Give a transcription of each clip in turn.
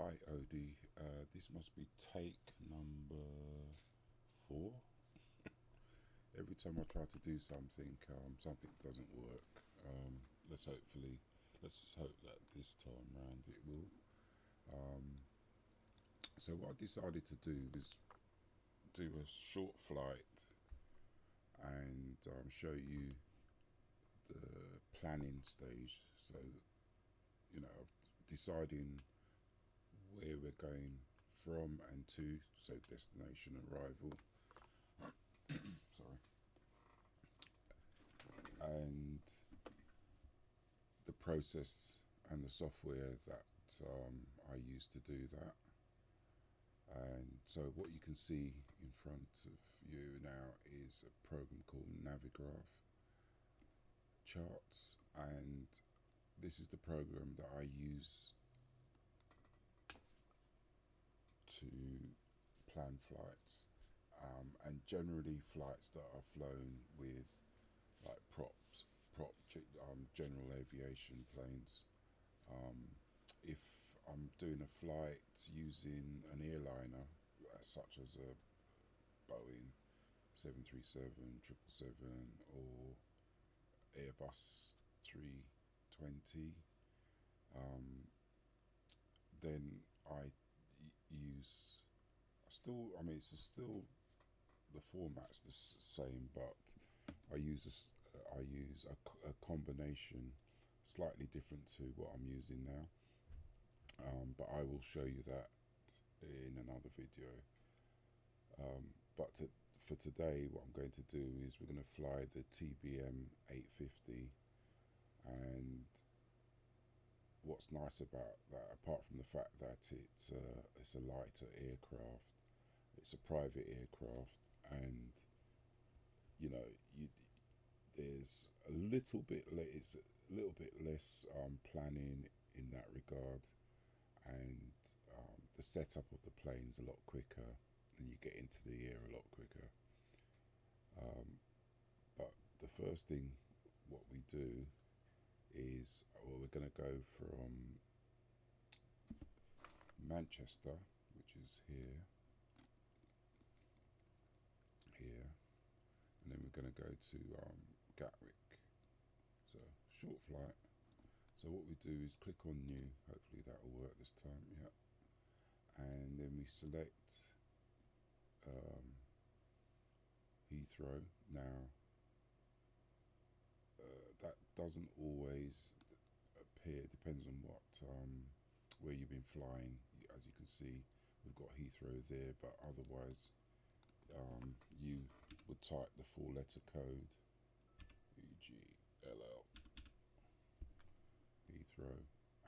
Hi Odie, this must be take number 4. Every time I try to do something, something doesn't work. Um, let's hopefully, let's hope that this time round it will. Um, so what I decided to do is do a short flight and show you the planning stage. So deciding where we're going from and to, so destination arrival. Sorry. And the process and the software that I use to do that. And so what you can see in front of you now is a program called Navigraph Charts, and this is the program that I use to plan flights, and generally flights that are flown with like general aviation planes. If I'm doing a flight using an airliner, such as a Boeing 737, 777, or Airbus 320, then I use still. I mean, it's still the format's the same, but I use a combination, slightly different to what I'm using now. But I will show you that in another video. But for today, what I'm going to do is we're going to fly the TBM 850, and what's nice about that, apart from the fact that it's a lighter aircraft, it's a private aircraft, and you know you there's it's a little bit less planning in that regard, and the setup of the plane's a lot quicker, and you get into the air a lot quicker. But the first thing, what we do is, well, we're going to go from Manchester, which is here, and then we're going to go to Gatwick. So short flight. So what we do is click on new. Hopefully that will work this time. Yeah, and then we select Heathrow. Now that doesn't always appear. It depends on what where you've been flying. As you can see, we've got Heathrow there, but otherwise you would type the full letter code EGLL Heathrow,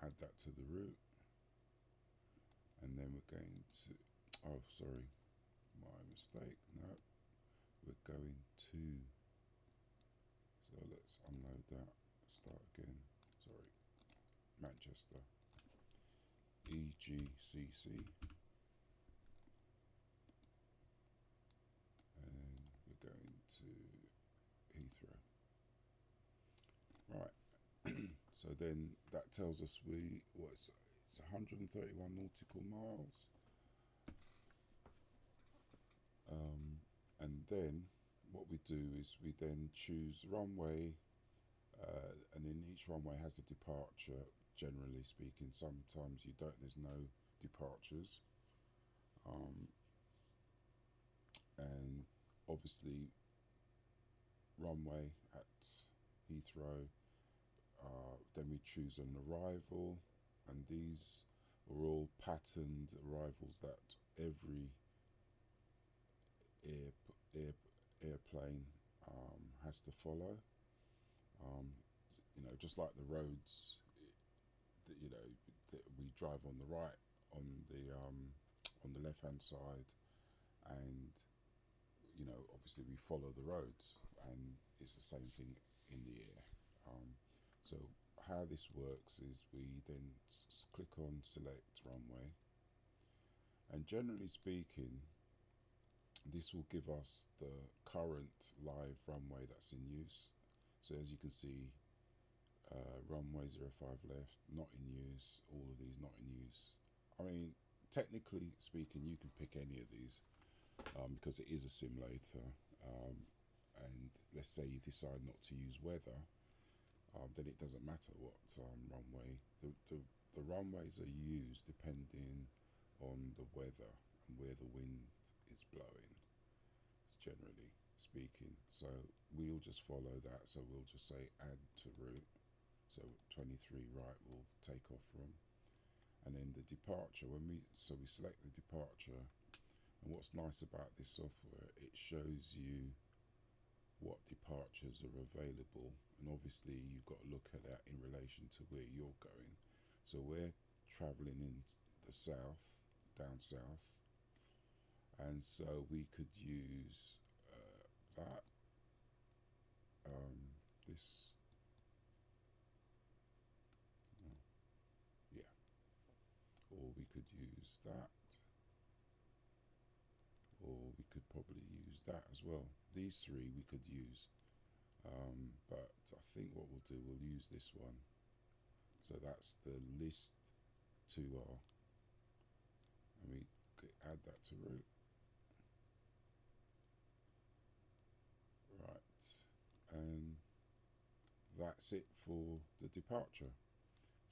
add that to the route, and then we're going to, oh sorry, my mistake, no, we're going to, so let's unload that, start again, sorry, Manchester, EGCC, and we're going to Heathrow. Right. So then that tells us it's 131 nautical miles, and then what we do is we then choose runway, and then each runway has a departure. Generally speaking, sometimes you don't. There's no departures, and obviously runway at Heathrow. Then we choose an arrival, and these are all patterned arrivals that every air, air, airplane has to follow. Um, just like the roads, that that we drive on the right, on the left hand side, and obviously we follow the roads, and it's the same thing in the air. So how this works is we then click on select runway, and generally speaking, this will give us the current live runway that's in use. So as you can see, runway 05 left, not in use, all of these not in use, I mean, technically speaking, you can pick any of these because it is a simulator. And let's say you decide not to use weather, then it doesn't matter what runway. The runways are used depending on the weather and where the wind is blowing, generally speaking. So we'll just follow that. So we'll just say add to route. So 23 right will take off from. And then the departure, so we select the departure. And what's nice about this software, it shows you what departures are available, and obviously you've got to look at that in relation to where you're going. So we're traveling in the south, down south, and so we could use that this yeah, or we could use that, or we could probably use that as well. These three we could use, but I think what we'll do, we'll use this one. So that's the list 2R, and we could add that to route. Right, and that's it for the departure.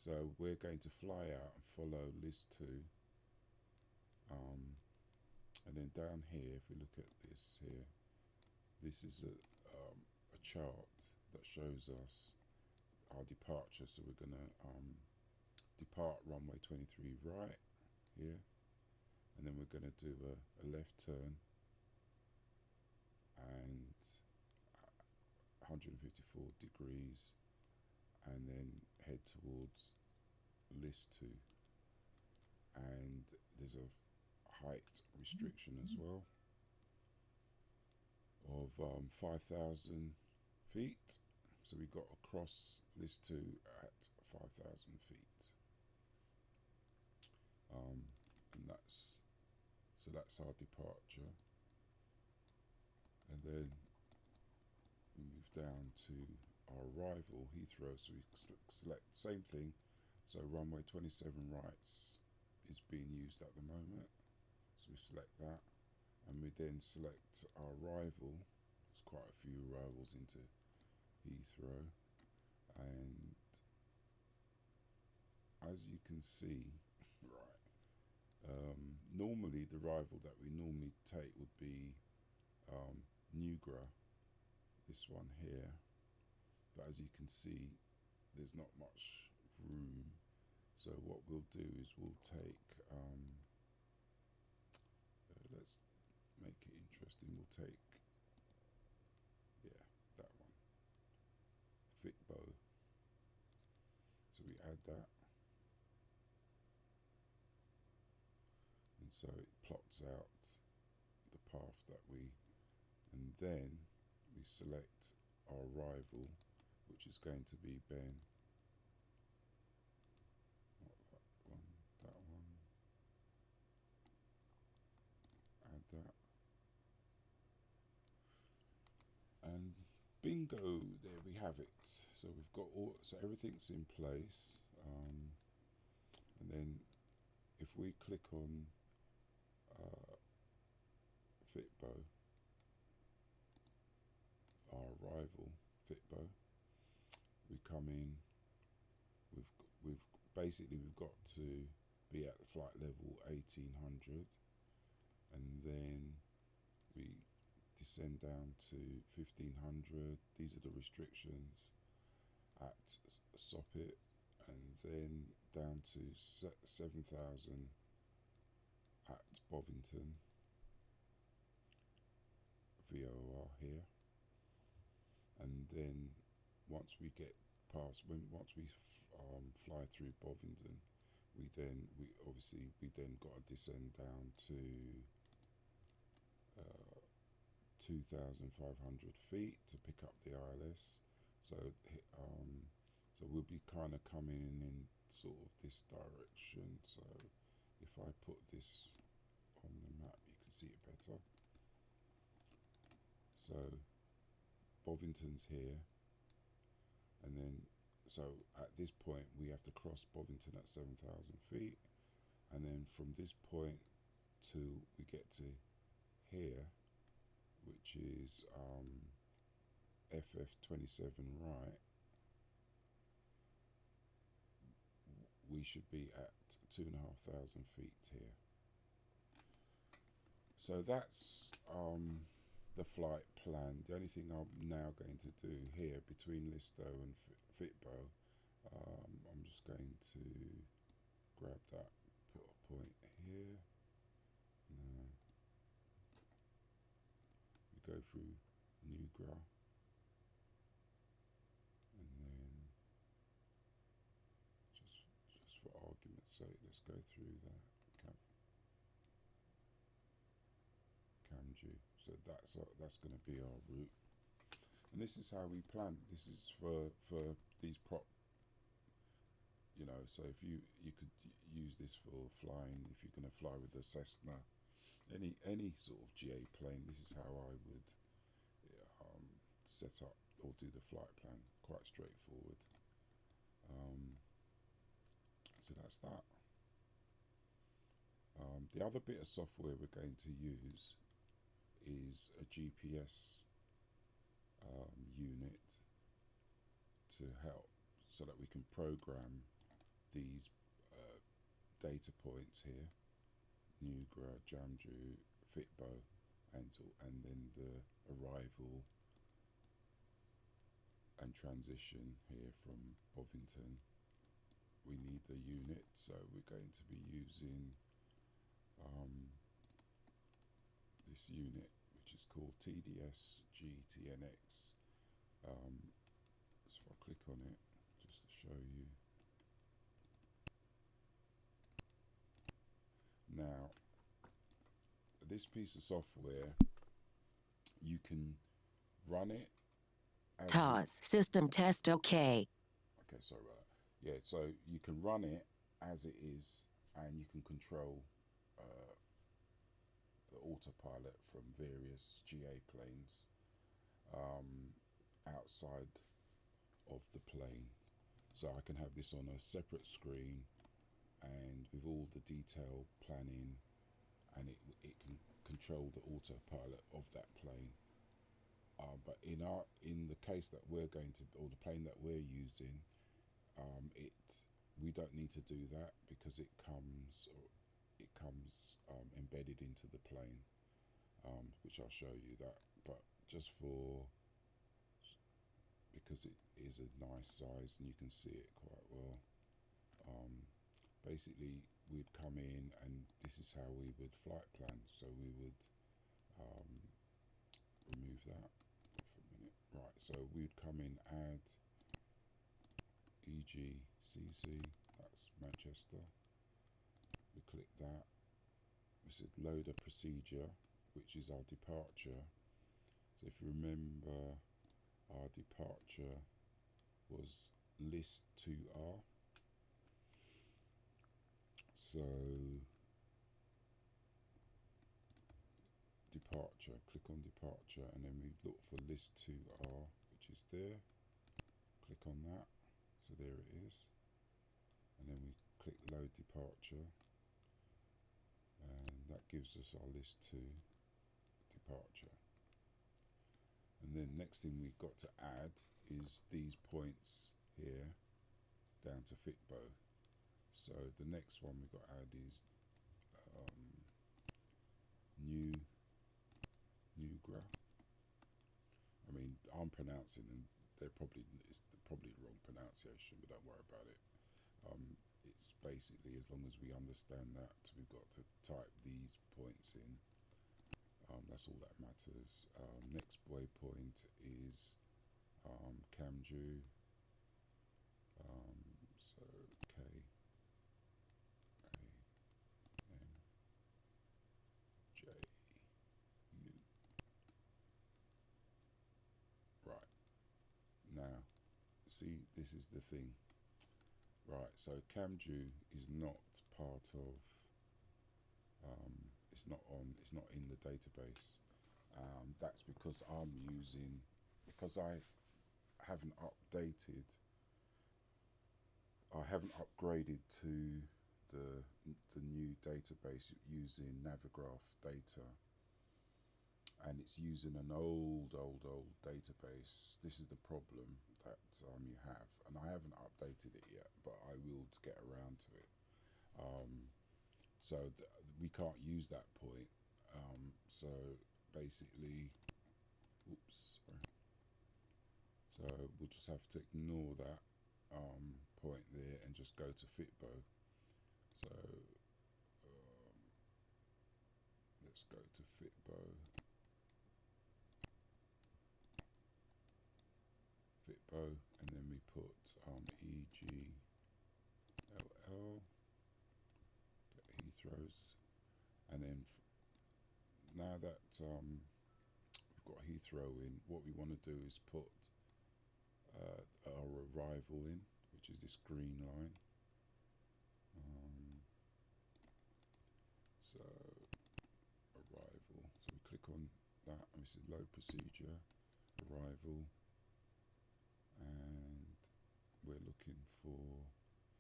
So we're going to fly out and follow list 2, and then down here, if we look at this here, this is a chart that shows us our departure. So we're going to depart runway 23 right here, and then we're going to do a left turn and 154 degrees, and then head towards list 2. And there's a height restriction as well of 5,000 feet. So we got across list 2 at 5,000 feet. And that's our departure. And then we move down to our arrival, Heathrow. So we select the same thing. So runway 27 rights is being used at the moment. So we select that, and we then select our arrival. There's quite a few arrivals into Heathrow, and as you can see, right, normally the arrival that we normally take would be Newgra, this one here, but as you can see, there's not much room. So what we'll do is we'll take let's make it interesting. We'll take, yeah, that one, Fitbo. So we add that, and so it plots out the path that and then we select our arrival, which is going to be Ben. Not that one, that one. Add that. And bingo, there we have it. So we've got so everything's in place. And then if we click on Fitbo, our arrival, Fitbo, we come in, we've basically we've got to be at flight level 1800, and then we descend down to 1500. These are the restrictions at Soppit, and then down to 7000 at Bovington, VOR here. And then once we get past, once we fly through Bovington, we then got to descend down to 2,500 feet to pick up the ILS. So we'll be kind of coming in sort of this direction. So if I put this on the map, you can see it better. So Bovington's here, and then so at this point we have to cross Bovington at 7,000 feet, and then from this point till we get to here, which is FF27 right, we should be at 2,500 feet here. So that's the flight plan. The only thing I'm now going to do here between Listo and Fitbo, I'm just going to grab that, put a point here. Now we go through Nugra, and then just for argument's sake, let's go through that Kamju. So that's going to be our route, and this is how we plan. This is for these prop. You know, so if you could use this for flying, if you're going to fly with a Cessna, any sort of GA plane, this is how I would set up or do the flight plan. Quite straightforward. So that's that. The other bit of software we're going to use is a GPS unit to help, so that we can program these data points here, Nugra, Jamju, Fitbo, and then the arrival and transition here from Bovington. We need the unit, so we're going to be using this unit, which is called TDS GTNX. So if I click on it, just to show you. Now, this piece of software, you can run it as TOS system test OK. Okay, sorry about that. Yeah, so you can run it as it is, and you can control the autopilot from various GA planes outside of the plane. So I can have this on a separate screen, and with all the detail planning, and it can control the autopilot of that plane. But in the case that we're going to, or the plane that we're using, we don't need to do that, because it comes embedded into the plane, which I'll show you that. But just because it is a nice size and you can see it quite well. Basically, we'd come in, and this is how we would flight plan. So we would remove that for a minute. Right, so we'd come in, add EGCC, that's Manchester. We click that. We said load a procedure, which is our departure. So if you remember, our departure was list 2R. So departure, click on departure, and then we look for list 2R, which is there. Click on that, so there it is, and then we click load departure, and that gives us our list 2 departure. And then next thing we've got to add is these points here down to Fitbo. So the next one we've got to add is Nugra. I mean, I'm pronouncing, and it's probably the wrong pronunciation, but don't worry about it. It's basically, as long as we understand that, we've got to type these points in. That's all that matters. Next waypoint is Kamju. So K A M J U. Right, now see, this is the thing. Right, so Kamju is not part of it's not in the database. That's because because I haven't updated, I haven't upgraded to the new database using Navigraph data, and it's using an old database. This is the problem that you have, and I haven't updated it yet, but I will get around to it. So we can't use that point. So basically, oops, sorry. So we'll just have to ignore that point there and just go to Fitbo. So let's go to Fitbo. And then we put EGLL, get Heathrow's, and then now that we've got Heathrow in, what we want to do is put our arrival in, which is this green line. So arrival, so we click on that, and this is load procedure, arrival, and we're looking for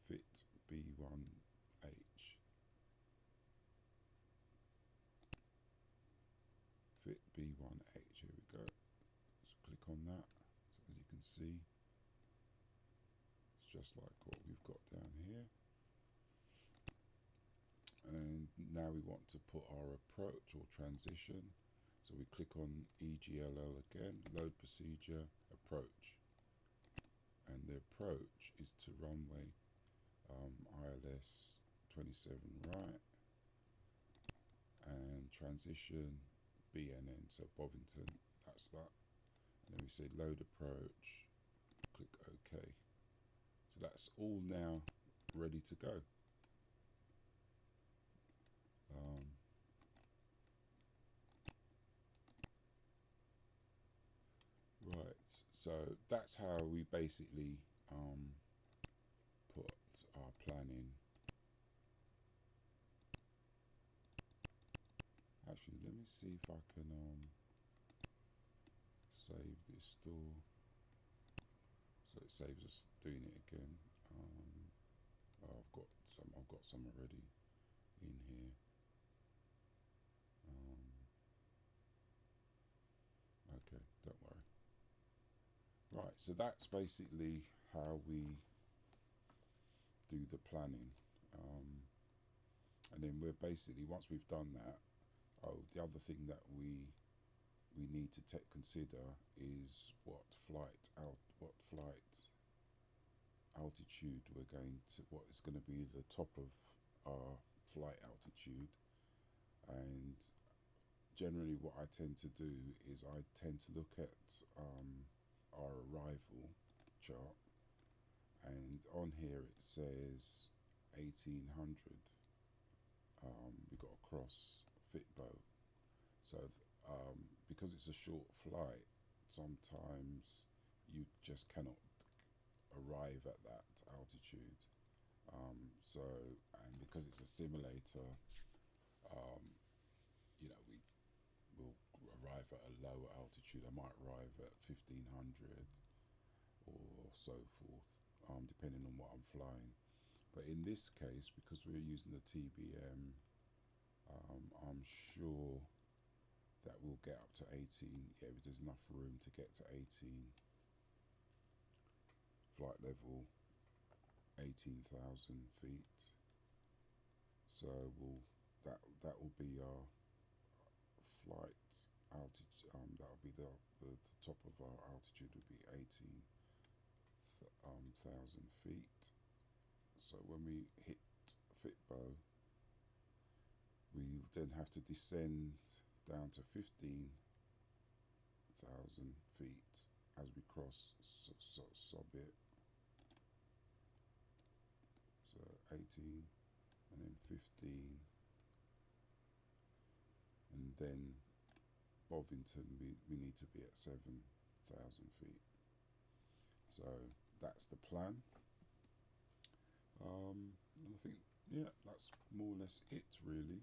fit B1H. Fit B1H, here we go. So click on that. So as you can see, it's just like what we've got down here. And now we want to put our approach or transition. So we click on EGLL again, load procedure, approach. And the approach is to runway ILS 27 right, and transition BNN, so Bovington, that's that. And then we say load approach, click OK. So that's all now ready to go. Right, so that's how we basically put our plan in. Actually, let me see if I can save this store. So it saves us doing it again. I've got some already in here. Okay, don't worry. Right, so that's basically how we do the planning. And then we're basically, once we've done that, the other thing that we need to consider is what flight altitude we're going to, what is going to be the top of our flight altitude. And generally what I tend to do is I tend to look at our arrival chart, and on here it says 1800. We got to cross Fitbo, so because it's a short flight, sometimes you just cannot arrive at that altitude. So, and because it's a simulator, we will arrive at a lower altitude. I might arrive at 1500 or so forth, depending on what I'm flying. But in this case, because we're using the TBM, I'm sure that we'll get up to 18. Yeah, there's enough room to get to 18 flight level, 18,000 feet. So that will be our flight altitude. That will be the top of our altitude will be 18,000 feet. So when we hit Fitbo, we then have to descend down to 15,000 feet as we cross Sobit. So 18 and then 15, and then Bovington we need to be at 7,000 feet. So that's the plan. I think, yeah, that's more or less it really.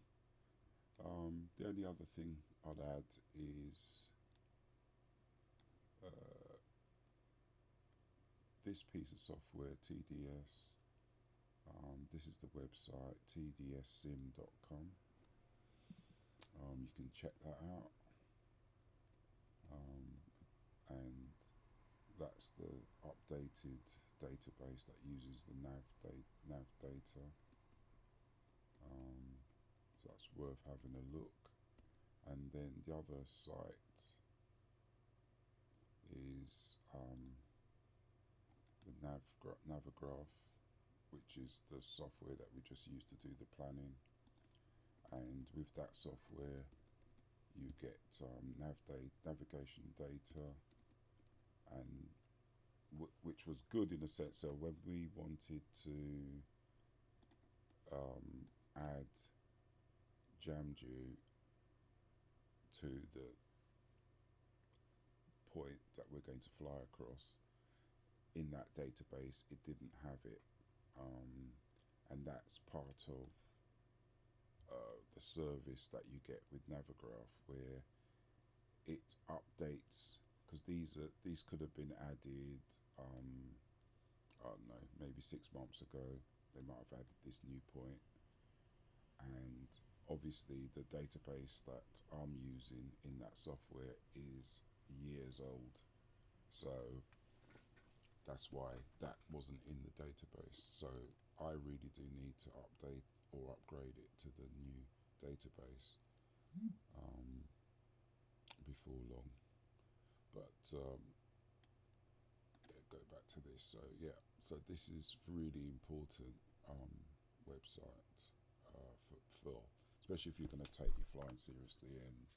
The only other thing I'd add is this piece of software, TDS, This is the website, tdssim.com. You can check that out. And that's the updated database that uses the nav data. So that's worth having a look. And then the other site is the Navigraph, which is the software that we just use to do the planning. And with that software, you get navigation data, and which was good in a sense. So when we wanted to add Jamju to the point that we're going to fly across, in that database it didn't have it, and that's part of the service that you get with Navigraph, where it updates, because these could have been added I don't know, maybe 6 months ago. They might have added this new point, and obviously the database that I'm using in that software is years old, so that's why that wasn't in the database. So I really do need to update or upgrade it to the new database before long. But yeah, go back to this. So yeah, so this is really important website for especially if you're going to take your flying seriously. And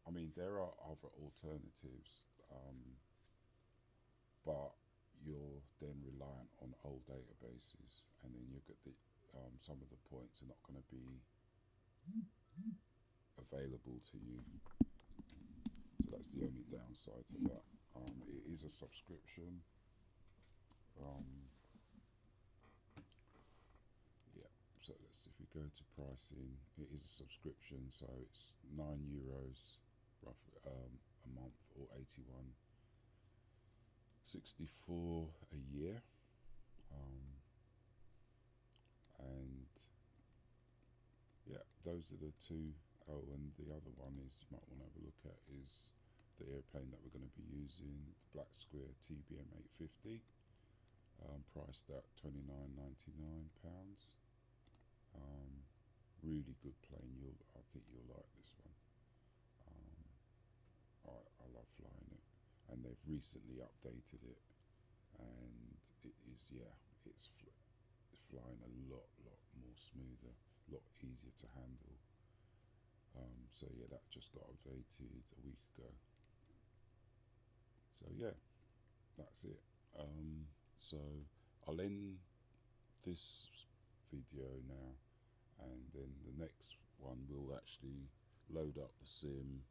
I mean, there are other alternatives, but you're then reliant on old databases, and then you get the some of the points are not going to be available to you. So that's the only downside to that. It is a subscription. Yeah. So if we go to pricing, it is a subscription. So it's €9 roughly a month, or 81.64 a year. And yeah, those are the two. Oh, and the other one is you might want to have a look at is the airplane that we're going to be using, the Black Square TBM 850, priced at £29.99. Really good plane. I think you'll like this one. I love flying it, and they've recently updated it, and it is, yeah, it's flying a lot more smoother, a lot easier to handle. So yeah, that just got updated a week ago. So yeah, that's it. So I'll end this video now, and then the next one will actually load up the sim.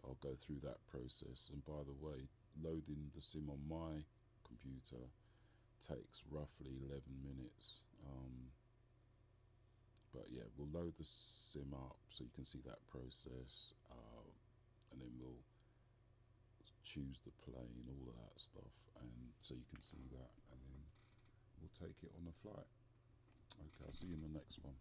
I'll go through that process, and by the way, loading the sim on my computer takes roughly 11 minutes. But yeah, we'll load the sim up so you can see that process, and then we'll choose the plane, all of that stuff, and so you can see that, and then we'll take it on a flight. Okay, I'll see you in the next one.